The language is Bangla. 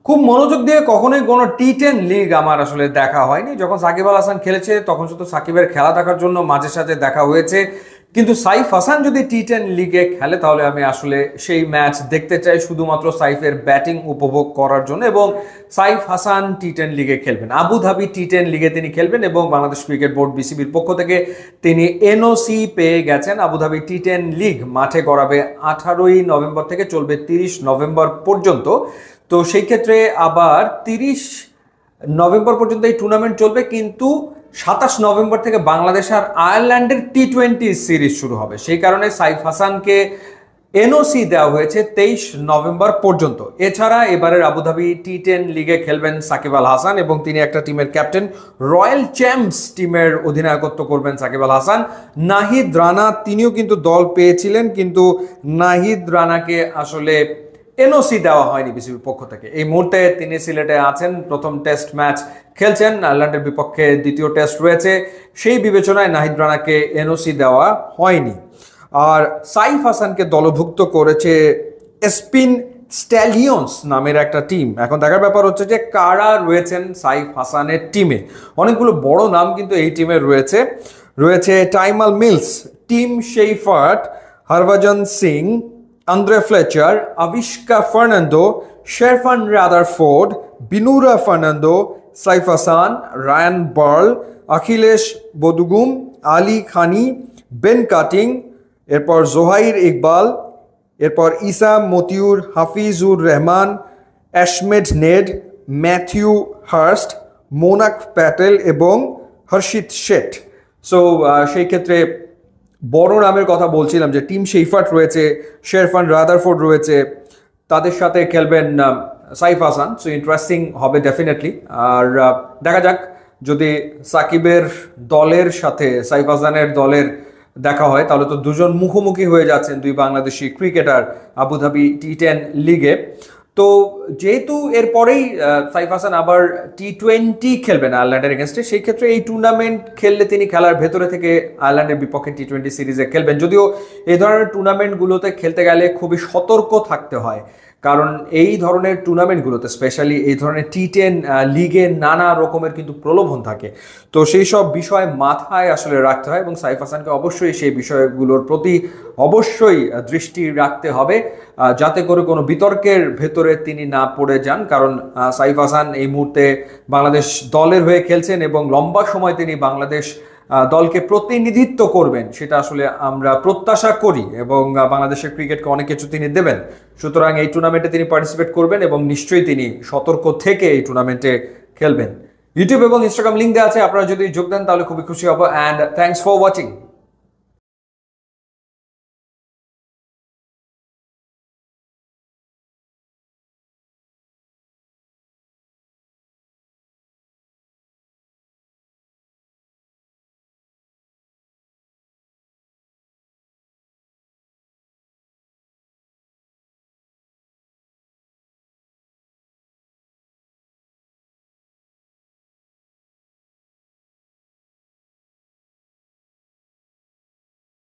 খুব মনোযোগ দিয়ে কখনোই কোনো টি10 লিগ আমার আসলে দেখা হয়নি। যখন সাকিব আল হাসান খেলেছে তখন শুধু সাকিবের খেলা দেখার জন্য মাঝে সাঝে দেখা হয়েছে, কিন্তু সাইফ হাসান যদি টি10 লিগে খেলে তাহলে আমি আসলে সেই ম্যাচ দেখতে চাই শুধুমাত্র সাইফের ব্যাটিং উপভোগ করার জন্য। এবং সাইফ হাসান টি10 লিগে খেলবেন, আবুধাবি টি10 লিগে তিনি খেলবেন এবং বাংলাদেশ ক্রিকেট বোর্ড বিসিবির পক্ষ থেকে তিনি এনওসি পেয়ে গেছেন। আবুধাবি টি10 লিগ মাঠে গড়াবে 18ই নভেম্বর থেকে, চলবে 30 নভেম্বর পর্যন্ত। তো সেই ক্ষেত্রে আবার 30 নভেম্বর পর্যন্ত এই টুর্নামেন্ট চলবে, কিন্তু 27 নভেম্বর থেকে বাংলাদেশ আর আয়ারল্যান্ডের টি20 সিরিজ শুরু হবে। সেই কারণে সাইফ হাসানকে এনওসি দেওয়া হয়েছে 23 নভেম্বর পর্যন্ত। এছাড়া এবারের আবুধাবি টি10 লিগে খেলবেন সাকিব আল হাসান এবং তিনি একটা টিমের ক্যাপ্টেন। রয়্যাল চ্যাম্পস টিমের অধিনায়কত্ব করবেন সাকিব আল হাসান। নাহিদ রানা তিনিও কিন্তু দল পেয়েছিলেন, কিন্তু নাহিদ রানাকে আসলে এনওসি দেওয়া হয়নি বিসিবির পক্ষ থেকে। এই মুহূর্তে তিনি সিলেটে আছেন, প্রথম টেস্ট ম্যাচ খেলছেন, আয়ারল্যান্ডের বিপক্ষে দ্বিতীয় টেস্ট রয়েছে, সেই বিবেচনায় নাহিদ রানাকে এনওসি দেওয়া হয়নি। আর সাইফ হাসানকে দলভুক্ত করেছে স্পিন স্ট্যালিয়ন্স নামের একটা টিম। এখন দেখার ব্যাপার হচ্ছে যে কারা রয়েছেন সাইফ হাসানের টিমে। অনেকগুলো বড় নাম কিন্তু এই টিমে রয়েছে Tymal Mills, Tim Seifert, Harbhajan Singh, Andre Fletcher, Avishka Fernando, Sherfane Rutherford, Binura Fernando, Saif Hasan, Ryan Burl, Akhilesh Bodugum, Ali Khan, Ben Cutting, এরপর জোহাইর ইকবাল, এরপর Isa Matiur, Hafizur Rahman, Ashmead Nedd, Matthew Hurst, Monank Patel এবং হর্ষিত শেঠ। সো সেই ক্ষেত্রে বড় নামের কথা বলছিলাম যে টিম শেইফার্ট রয়েছে, শেরফান রাদারফোর্ড রয়েছে, তাদের সাথে খেলবেন সাইফ হাসান। সো ইন্টারেস্টিং হবে ডেফিনেটলি। আর দেখা যাক, যদি সাকিবের দলের সাথে সাইফ হাসানের দলের দেখা হয় তাহলে তো দুজন মুখোমুখি হয়ে যাচ্ছেন দুই বাংলাদেশি ক্রিকেটার আবুধাবি টি10 লিগে। তো যেহেতু এরপরেই সাইফ হাসান আবার টি20 খেলবেন আয়ারল্যান্ডের এগেনস্টে, সেই ক্ষেত্রে এই টুর্নামেন্ট খেললে তিনি খেলার ভেতরে থেকে আয়ারল্যান্ডের বিপক্ষে টি20 সিরিজে খেলবেন। যদিও এই ধরনের টুর্নামেন্টগুলোতে খেলতে গেলে খুবই সতর্ক থাকতে হয়, কারণ এই ধরনের টুর্নামেন্টগুলোতে স্পেশালি এই ধরনের টি10 লিগে নানা রকমের কিন্তু প্রলোভন থাকে। তো সেই সব বিষয় মাথায় আসলে রাখতে হয় এবং সাইফ হাসানকে অবশ্যই সেই বিষয়গুলোর প্রতি অবশ্যই দৃষ্টি রাখতে হবে, যাতে করে কোনো বিতর্কের ভেতরে তিনি না পড়ে যান। কারণ সাইফ হাসান এই মুহূর্তে বাংলাদেশ দলের হয়ে খেলছেন এবং লম্বা সময় তিনি বাংলাদেশ দলকে প্রতিনিধিত্ব করবেন, সেটা আসলে আমরা প্রত্যাশা করি এবং বাংলাদেশের ক্রিকেটকে অনেক কিছু তিনি দেবেন। সুতরাং এই টুর্নামেন্টে তিনি পার্টিসিপেট করবেন এবং নিশ্চয়ই তিনি সতর্ক থেকে এই টুর্নামেন্টে খেলবেন। ইউটিউব এবং ইনস্টাগ্রাম লিঙ্ক দেওয়া আছে, আপনারা যদি যোগ দেন তাহলে খুবই খুশি হব। And thanks for watching.